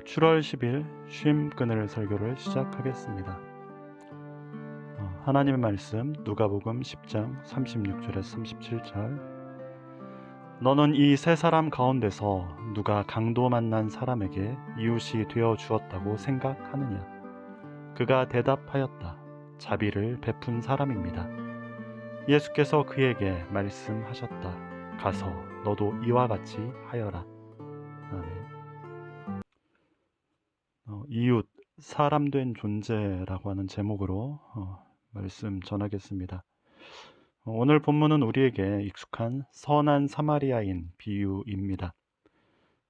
7월 10일 쉼 그늘 설교를 시작하겠습니다. 하나님의 말씀 누가복음 10장 36절에서 37절. 너는 이 세 사람 가운데서 누가 강도 만난 사람에게 이웃이 되어 주었다고 생각하느냐? 그가 대답하였다. 자비를 베푼 사람입니다. 예수께서 그에게 말씀하셨다. 가서 너도 이와 같이 하여라. 아멘. 이웃, 사람 된 존재라고 하는 제목으로 말씀 전하겠습니다. 오늘 본문은 우리에게 익숙한 선한 사마리아인 비유입니다.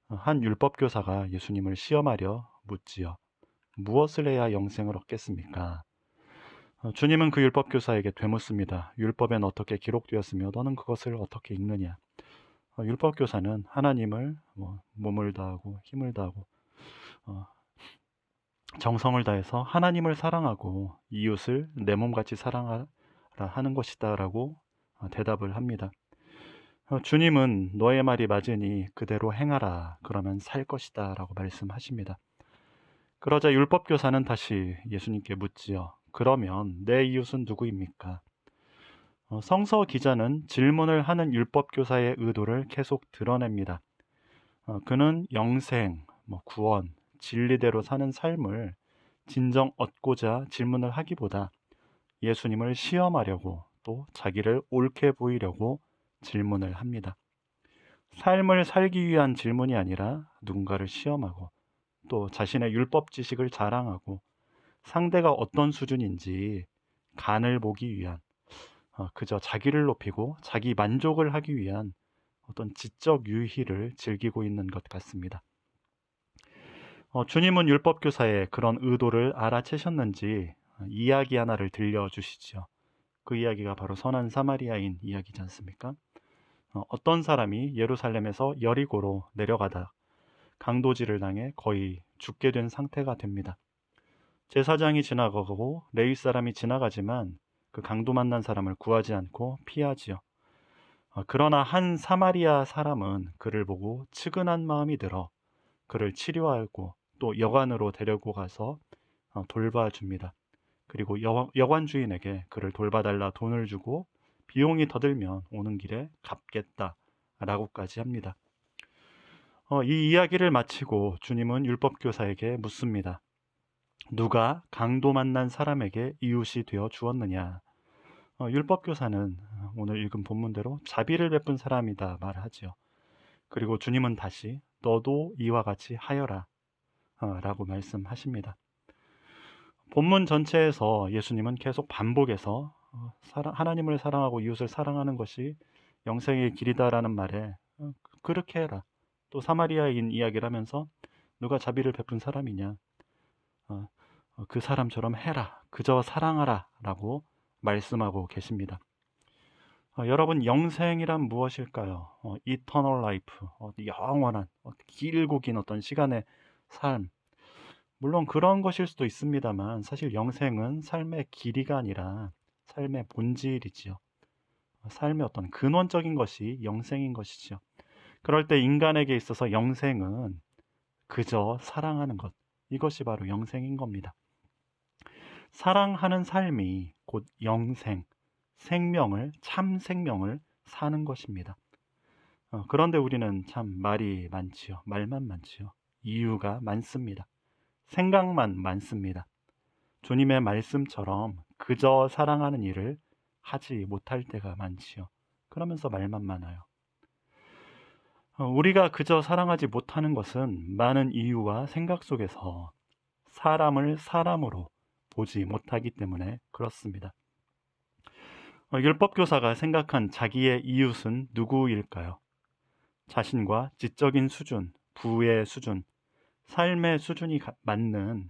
한 율법교사가 예수님을 시험하려 묻지요. 무엇을 해야 영생을 얻겠습니까? 주님은 그 율법교사에게 되묻습니다. 율법엔 어떻게 기록되었으며 너는 그것을 어떻게 읽느냐? 율법교사는 하나님을 몸을 다하고 힘을 다하고 정성을 다해서 하나님을 사랑하고 이웃을 내 몸같이 사랑하라 하는 것이다 라고 대답을 합니다. 주님은 너의 말이 맞으니 그대로 행하라 그러면 살 것이다 라고 말씀하십니다. 그러자 율법교사는 다시 예수님께 묻지요. 그러면 내 이웃은 누구입니까? 성서 기자는 질문을 하는 율법교사의 의도를 계속 드러냅니다. 그는 영생, 구원, 진리대로 사는 삶을 진정 얻고자 질문을 하기보다 예수님을 시험하려고 또 자기를 옳게 보이려고 질문을 합니다. 삶을 살기 위한 질문이 아니라 누군가를 시험하고 또 자신의 율법 지식을 자랑하고 상대가 어떤 수준인지 간을 보기 위한 그저 자기를 높이고 자기 만족을 하기 위한 어떤 지적 유희를 즐기고 있는 것 같습니다. 주님은 율법교사의 그런 의도를 알아채셨는지 이야기 하나를 들려주시죠. 그 이야기가 바로 선한 사마리아인 이야기지 않습니까? 어떤 사람이 예루살렘에서 여리고로 내려가다 강도질을 당해 거의 죽게 된 상태가 됩니다. 제사장이 지나가고 레위 사람이 지나가지만 그 강도 만난 사람을 구하지 않고 피하지요. 그러나 한 사마리아 사람은 그를 보고 측은한 마음이 들어 그를 치료하고 또 여관으로 데리고 가서 돌봐줍니다. 그리고 여관 주인에게 그를 돌봐달라 돈을 주고 비용이 더 들면 오는 길에 갚겠다라고까지 합니다. 이 이야기를 마치고 주님은 율법교사에게 묻습니다. 누가 강도 만난 사람에게 이웃이 되어 주었느냐? 율법교사는 오늘 읽은 본문대로 자비를 베푼 사람이다 말하지요. 그리고 주님은 다시 너도 이와 같이 하여라 라고 말씀하십니다. 본문 전체에서 예수님은 계속 반복해서 하나님을 사랑하고 이웃을 사랑하는 것이 영생의 길이다라는 말에 그렇게 해라. 또 사마리아인 이야기를 하면서 누가 자비를 베푼 사람이냐. 그 사람처럼 해라. 그저 사랑하라 라고 말씀하고 계십니다. 여러분, 영생이란 무엇일까요? Eternal life, 영원한 길고 긴 어떤 시간의 삶. 물론 그런 것일 수도 있습니다만 사실 영생은 삶의 길이가 아니라 삶의 본질이지요. 삶의 어떤 근원적인 것이 영생인 것이지요. 그럴 때 인간에게 있어서 영생은 그저 사랑하는 것, 이것이 바로 영생인 겁니다. 사랑하는 삶이 곧 영생, 생명을, 참 생명을 사는 것입니다. 그런데 우리는 참 말이 많지요. 말만 많지요. 이유가 많습니다. 생각만 많습니다. 주님의 말씀처럼 그저 사랑하는 일을 하지 못할 때가 많지요. 그러면서 말만 많아요. 우리가 그저 사랑하지 못하는 것은 많은 이유와 생각 속에서 사람을 사람으로 보지 못하기 때문에 그렇습니다. 율법교사가 생각한 자기의 이웃은 누구일까요? 자신과 지적인 수준, 부의 수준, 삶의 수준이 맞는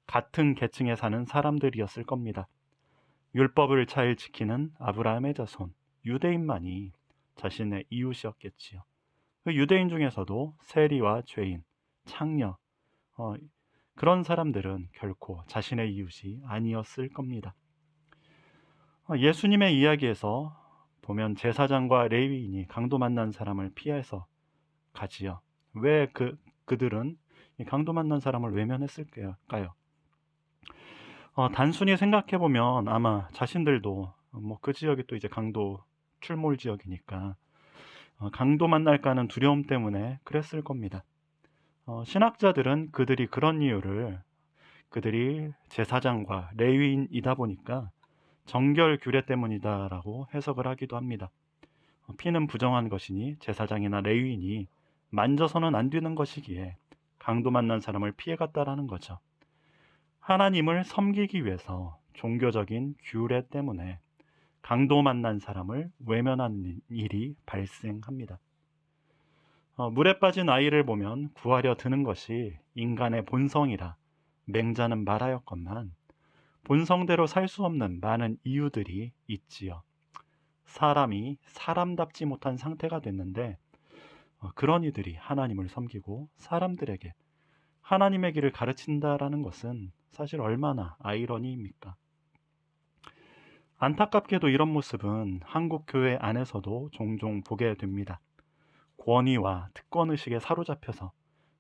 같은 계층에 사는 사람들이었을 겁니다. 율법을 잘 지키는 아브라함의 자손, 유대인만이 자신의 이웃이었겠지요. 그 유대인 중에서도 세리와 죄인, 창녀, 그런 사람들은 결코 자신의 이웃이 아니었을 겁니다. 예수님의 이야기에서 보면 제사장과 레위인이 강도 만난 사람을 피해서 가지요. 왜 그들은 이 강도 만난 사람을 외면했을까요? 단순히 생각해 보면 아마 자신들도 뭐 그 지역이 또 이제 강도 출몰 지역이니까 강도 만날까 하는 두려움 때문에 그랬을 겁니다. 신학자들은 그들이 그런 이유를 그들이 제사장과 레위인이다 보니까 정결 규례 때문이다라고 해석을 하기도 합니다. 피는 부정한 것이니 제사장이나 레위인이 만져서는 안 되는 것이기에 강도 만난 사람을 피해갔다라는 거죠. 하나님을 섬기기 위해서 종교적인 규례 때문에 강도 만난 사람을 외면하는 일이 발생합니다. 물에 빠진 아이를 보면 구하려 드는 것이 인간의 본성이라 맹자는 말하였건만 본성대로 살 수 없는 많은 이유들이 있지요. 사람이 사람답지 못한 상태가 됐는데 그런 이들이 하나님을 섬기고 사람들에게 하나님의 길을 가르친다라는 것은 사실 얼마나 아이러니입니까? 안타깝게도 이런 모습은 한국 교회 안에서도 종종 보게 됩니다. 권위와 특권의식에 사로잡혀서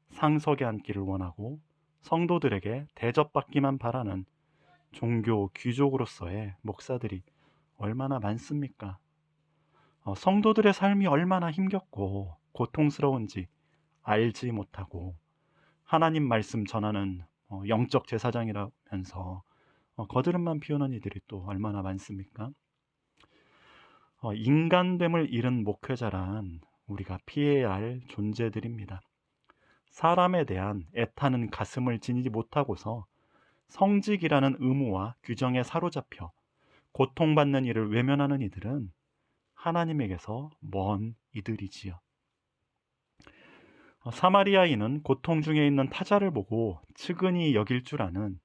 상석에 앉기를 원하고 성도들에게 대접받기만 바라는 종교 귀족으로서의 목사들이 얼마나 많습니까? 성도들의 삶이 얼마나 힘겹고 고통스러운지 알지 못하고 하나님 말씀 전하는 영적 제사장이라면서 거드름만 피우는 이들이 또 얼마나 많습니까? 인간됨을 잃은 목회자란 우리가 피해야 할 존재들입니다. 사람에 대한 애타는 가슴을 지니지 못하고서 성직이라는 의무와 규정에 사로잡혀 고통받는 일을 외면하는 이들은 하나님에게서 먼 이들이지요. 사마리아인은 고통 중에 있는 타자를 보고 측은히 여길 줄 아는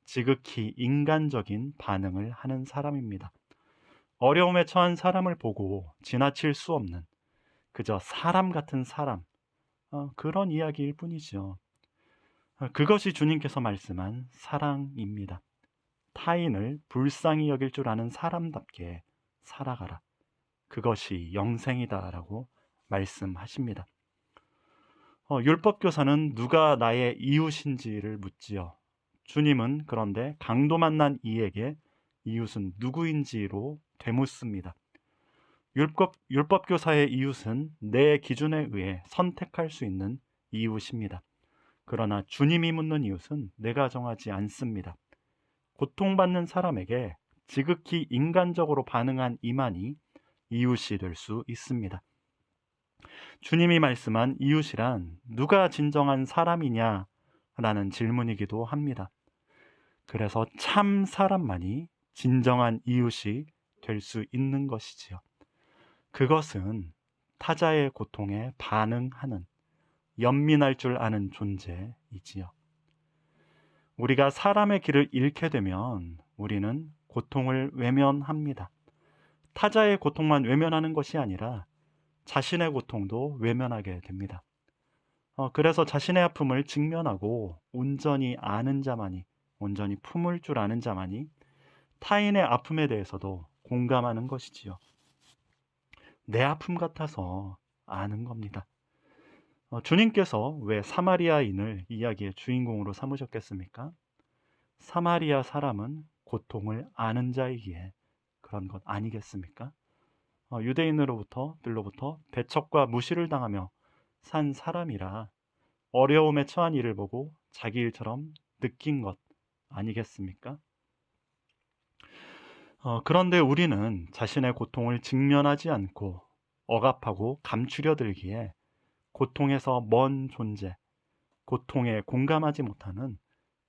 지극히 인간적인 반응을 하는 사람입니다. 어려움에 처한 사람을 보고 지나칠 수 없는 그저 사람 같은 사람, 그런 이야기일 뿐이죠. 그것이 주님께서 말씀한 사랑입니다. 타인을 불쌍히 여길 줄 아는 사람답게 살아가라. 그것이 영생이다라고 말씀하십니다. 율법교사는 누가 나의 이웃인지를 묻지요. 주님은 그런데 강도 만난 이에게 이웃은 누구인지로 되묻습니다. 율법교사의 이웃은 내 기준에 의해 선택할 수 있는 이웃입니다. 그러나 주님이 묻는 이웃은 내가 정하지 않습니다. 고통받는 사람에게 지극히 인간적으로 반응한 이만이 이웃이 될 수 있습니다. 주님이 말씀한 이웃이란 누가 진정한 사람이냐 라는 질문이기도 합니다. 그래서 참 사람만이 진정한 이웃이 될 수 있는 것이지요. 그것은 타자의 고통에 반응하는 연민할 줄 아는 존재이지요. 우리가 사람의 길을 잃게 되면 우리는 고통을 외면합니다. 타자의 고통만 외면하는 것이 아니라 자신의 고통도 외면하게 됩니다. 그래서 자신의 아픔을 직면하고 온전히 아는 자만이, 온전히 품을 줄 아는 자만이 타인의 아픔에 대해서도 공감하는 것이지요. 내 아픔 같아서 아는 겁니다. 주님께서 왜 사마리아인을 이야기의 주인공으로 삼으셨겠습니까? 사마리아 사람은 고통을 아는 자이기에 그런 것 아니겠습니까? 유대인으로부터 배척과 무시를 당하며 산 사람이라 어려움에 처한 이를 보고 자기 일처럼 느낀 것 아니겠습니까? 그런데 우리는 자신의 고통을 직면하지 않고 억압하고 감추려 들기에 고통에서 먼 존재, 고통에 공감하지 못하는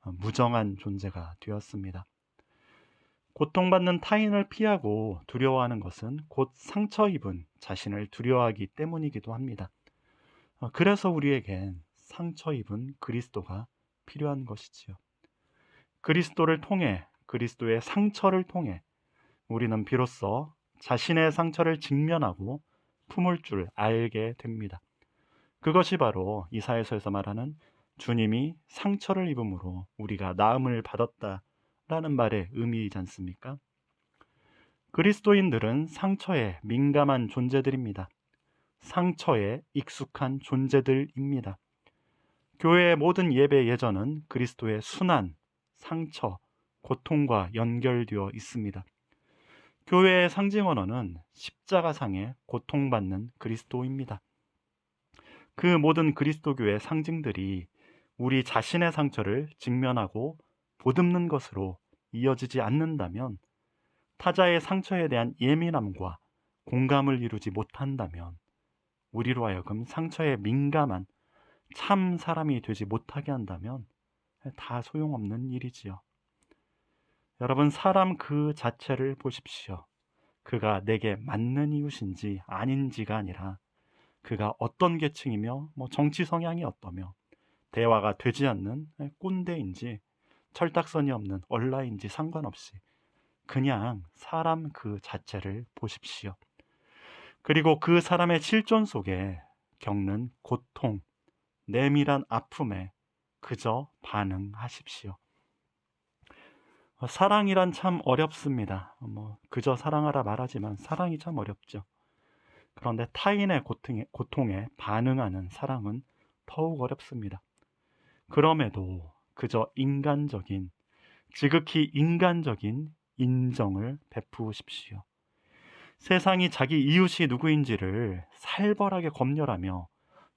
무정한 존재가 되었습니다. 고통받는 타인을 피하고 두려워하는 것은 곧 상처 입은 자신을 두려워하기 때문이기도 합니다. 그래서 우리에겐 상처 입은 그리스도가 필요한 것이지요. 그리스도를 통해, 그리스도의 상처를 통해 우리는 비로소 자신의 상처를 직면하고 품을 줄 알게 됩니다. 그것이 바로 이사야서에서 말하는 주님이 상처를 입음으로 우리가 나음을 받았다라는 말의 의미이지 않습니까? 그리스도인들은 상처에 민감한 존재들입니다. 상처에 익숙한 존재들입니다. 교회의 모든 예배 예전은 그리스도의 순환, 상처, 고통과 연결되어 있습니다. 교회의 상징 언어는 십자가상에 고통받는 그리스도입니다. 그 모든 그리스도교의 상징들이 우리 자신의 상처를 직면하고 보듬는 것으로 이어지지 않는다면, 타자의 상처에 대한 예민함과 공감을 이루지 못한다면, 우리로 하여금 상처에 민감한 참 사람이 되지 못하게 한다면 다 소용없는 일이지요. 여러분, 사람 그 자체를 보십시오. 그가 내게 맞는 이웃인지 아닌지가 아니라 그가 어떤 계층이며 정치 성향이 어떠며 대화가 되지 않는 꼰대인지 철딱선이 없는 얼라인지 상관없이 그냥 사람 그 자체를 보십시오. 그리고 그 사람의 실존 속에 겪는 고통, 내밀한 아픔에 그저 반응하십시오. 사랑이란 참 어렵습니다. 그저 사랑하라 말하지만 사랑이 참 어렵죠. 그런데 타인의 고통에 반응하는 사랑은 더욱 어렵습니다. 그럼에도 그저 인간적인, 지극히 인간적인 인정을 베푸십시오. 세상이 자기 이웃이 누구인지를 살벌하게 검열하며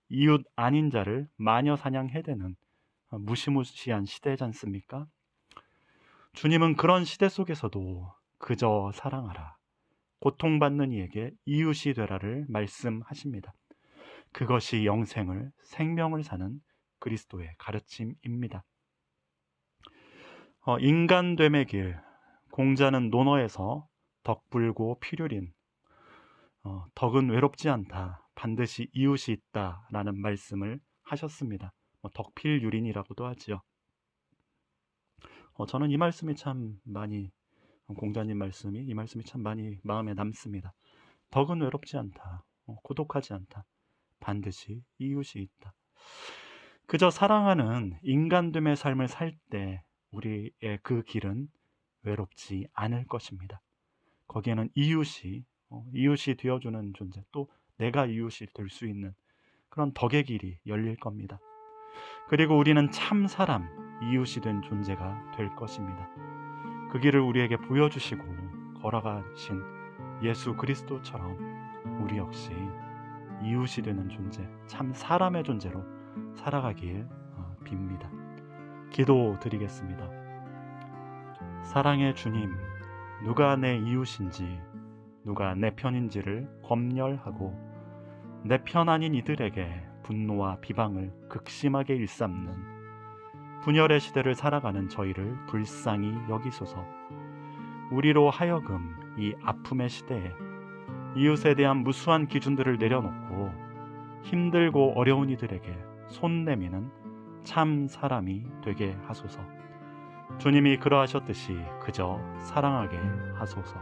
이웃 아닌 자를 마녀 사냥해대는 무시무시한 시대지 않습니까? 주님은 그런 시대 속에서도 그저 사랑하라, 고통받는 이에게 이웃이 되라를 말씀하십니다. 그것이 영생을, 생명을 사는 그리스도의 가르침입니다. 인간됨의 길, 공자는 논어에서 덕불고 필요린, 덕은 외롭지 않다, 반드시 이웃이 있다 라는 말씀을 하셨습니다. 덕필유린이라고도 하지요. 저는 이 말씀이 참 많이, 공자님 말씀이, 이 말씀이 참 많이 마음에 남습니다. 덕은 외롭지 않다, 고독하지 않다, 반드시 이웃이 있다. 그저 사랑하는 인간됨의 삶을 살 때 우리의 그 길은 외롭지 않을 것입니다. 거기에는 이웃이 되어주는 존재, 또 내가 이웃이 될 수 있는 그런 덕의 길이 열릴 겁니다. 그리고 우리는 참 사람, 이웃이 된 존재가 될 것입니다. 그 길을 우리에게 보여주시고 걸어가신 예수 그리스도처럼 우리 역시 이웃이 되는 존재, 참 사람의 존재로 살아가길 빕니다. 기도드리겠습니다. 사랑의 주님, 누가 내 이웃인지, 누가 내 편인지를 검열하고 내 편 아닌 이들에게 분노와 비방을 극심하게 일삼는 분열의 시대를 살아가는 저희를 불쌍히 여기소서. 우리로 하여금 이 아픔의 시대에 이웃에 대한 무수한 기준들을 내려놓고 힘들고 어려운 이들에게 손 내미는 참 사람이 되게 하소서. 주님이 그러하셨듯이 그저 사랑하게 하소서.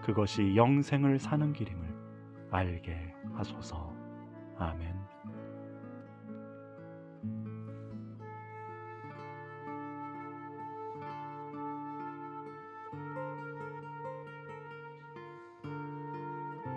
그것이 영생을 사는 길임을 알게 하소서. 아멘.